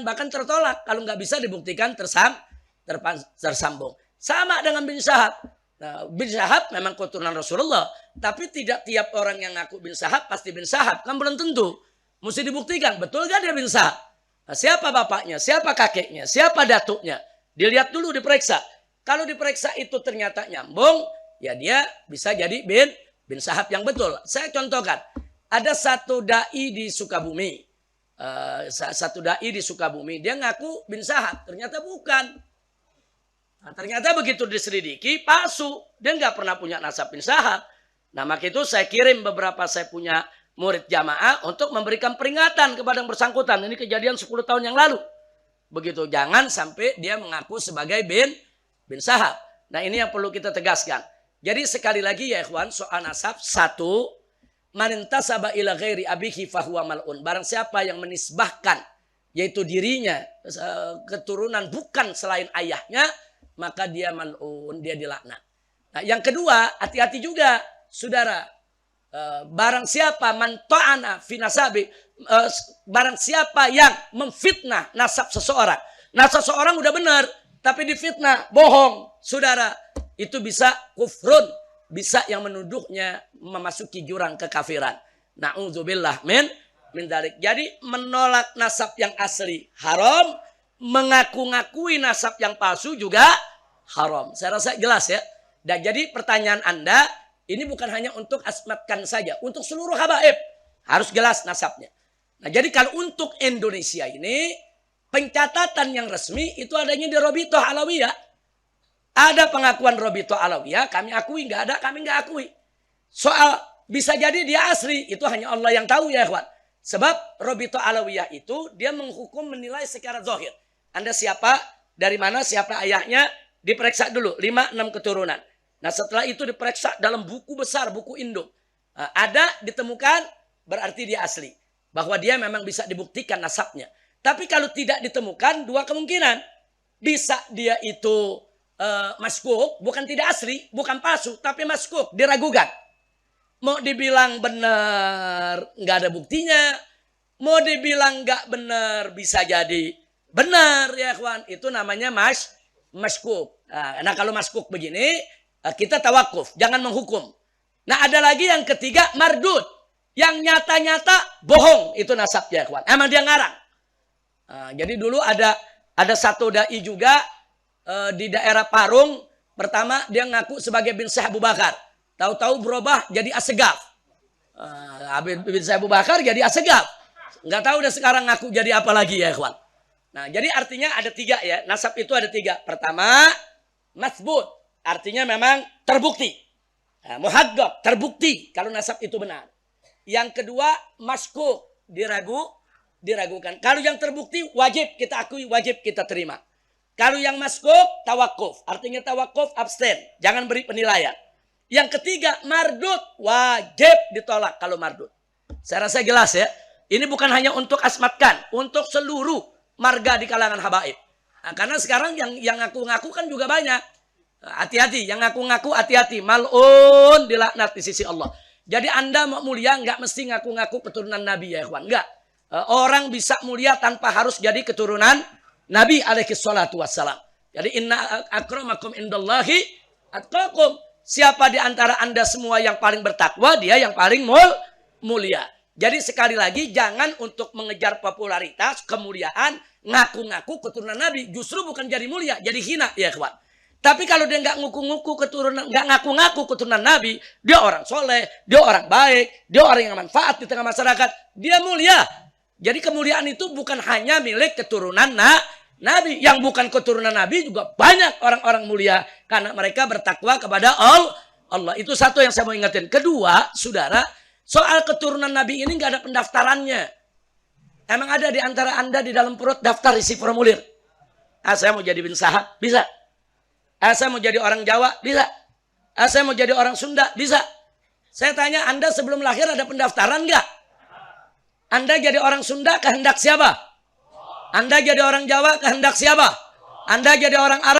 bahkan tertolak kalau nggak bisa dibuktikan tersambung. Sama dengan bin Syahab. Nah, bin Syahab memang keturunan Rasulullah, tapi tidak tiap orang yang ngaku bin Syahab pasti bin Syahab, kan belum tentu. Mesti dibuktikan, betul gak dia bin Syahab? Nah, siapa bapaknya, siapa kakeknya, siapa datuknya? Dilihat dulu, diperiksa. Kalau diperiksa itu ternyata nyambung, ya dia bisa jadi bin Syahab yang betul. Saya contohkan, ada satu dai di Sukabumi. Dia ngaku bin Syahab, ternyata bukan. Nah, ternyata begitu diselidiki palsu, dia nggak pernah punya nasab bin Syahab. Nah, maka itu saya kirim beberapa saya punya murid jamaah untuk memberikan peringatan kepada yang bersangkutan. Ini kejadian 10 tahun yang lalu. Begitu, jangan sampai dia mengaku sebagai bin Syahab. Nah, ini yang perlu kita tegaskan. Jadi sekali lagi ya ikhwan, soal nasab, satu, man intasaba ila ghairi abihi fahuwa mal'un. Barang siapa yang menisbahkan, yaitu dirinya, keturunan bukan selain ayahnya, maka dia mal'un, dia dilaknat. Nah, yang kedua, hati-hati juga, saudara. Barang siapa man ta'ana fi nasabi, barang siapa yang memfitnah nasab seseorang. Nasab seseorang udah benar, tapi difitnah, bohong, saudara. Itu bisa kufrun, bisa yang menuduhnya memasuki jurang kekafiran. Na'udzubillah min dzalik. Jadi menolak nasab yang asli haram, mengaku-ngakui nasab yang palsu juga haram. Saya rasa jelas ya. Dan jadi pertanyaan Anda ini bukan hanya untuk asmatkan saja, untuk seluruh habaib harus jelas nasabnya. Nah, jadi kalau untuk Indonesia ini pencatatan yang resmi itu adanya di Robitoh Alawiyah. Ada pengakuan Robitoh Alawiyah, kami akui, nggak ada kami nggak akui. Soal bisa jadi dia asli, itu hanya Allah yang tahu ya ikhwan. Sebab Robitoh Alawiyah itu dia menghukum menilai secara zahir. Anda siapa, dari mana, siapa ayahnya, diperiksa dulu 5-6 keturunan. Nah, setelah itu diperiksa dalam buku besar, buku induk. Ada ditemukan berarti dia asli, bahwa dia memang bisa dibuktikan nasabnya. Tapi kalau tidak ditemukan, dua kemungkinan. Bisa dia itu maskuk, bukan tidak asli, bukan palsu, tapi maskuk, diragukan. Mau dibilang benar, nggak ada buktinya. Mau dibilang nggak benar, bisa jadi benar ya kawan. Itu namanya maskuk. Nah, kalau maskuk begini, kita tawakuf, jangan menghukum. Nah, ada lagi yang ketiga, mardud. Yang nyata-nyata bohong, itu nasabnya kawan. Emang dia ngarang. Jadi dulu ada satu dai juga di daerah Parung. Pertama dia ngaku sebagai bin Syekh Abu Bakar. Tahu-tahu berubah jadi Assegaf. Bin Syekh Abu Bakar jadi Assegaf. Nggak tahu udah sekarang ngaku jadi apa lagi ya kawan. Nah, jadi artinya ada 3 ya. Nasab itu ada 3. Pertama, masbut. Artinya memang terbukti. Muhaggab, terbukti kalau nasab itu benar. Yang kedua, maskuk. Diragukan. Kalau yang terbukti, wajib kita akui, wajib kita terima. Kalau yang maskuk, tawakuf. Artinya tawakuf, abstain. Jangan beri penilaian. Yang ketiga, mardud. Wajib ditolak kalau mardud. Saya rasa jelas ya. Ini bukan hanya untuk asmatkan. Untuk seluruh marga di kalangan habaib. Nah, karena sekarang yang ngaku-ngaku kan juga banyak. Hati-hati. Yang ngaku-ngaku hati-hati. Mal'un dilaknat di sisi Allah. Jadi Anda mau mulia nggak mesti ngaku-ngaku keturunan Nabi ya ikhwan. Enggak. Orang bisa mulia tanpa harus jadi keturunan Nabi alaihi salatu wassalam. Jadi inna akramakum indallahi atqakum. Siapa di antara Anda semua yang paling bertakwa, dia yang paling mulia. Jadi sekali lagi jangan untuk mengejar popularitas, kemuliaan, ngaku-ngaku keturunan Nabi. Justru bukan jadi mulia, jadi hina ya kawan. Tapi kalau dia nggak ngaku-ngaku keturunan Nabi, dia orang soleh, dia orang baik, dia orang yang manfaat di tengah masyarakat, dia mulia. Jadi kemuliaan itu bukan hanya milik keturunan Nabi. Yang bukan keturunan Nabi juga banyak orang-orang mulia. Karena mereka bertakwa kepada Allah. Itu satu yang saya mau ingatin. Kedua, saudara, soal keturunan Nabi ini nggak ada pendaftarannya. Emang ada di antara Anda di dalam perut daftar isi formulir? Saya mau jadi bin Syahab, bisa. Saya mau jadi orang Jawa, bisa. Saya mau jadi orang Sunda, bisa. Saya tanya, Anda sebelum lahir ada pendaftaran nggak? Anda jadi orang Sunda kehendak siapa? Anda jadi orang Jawa kehendak siapa? Anda jadi orang Arab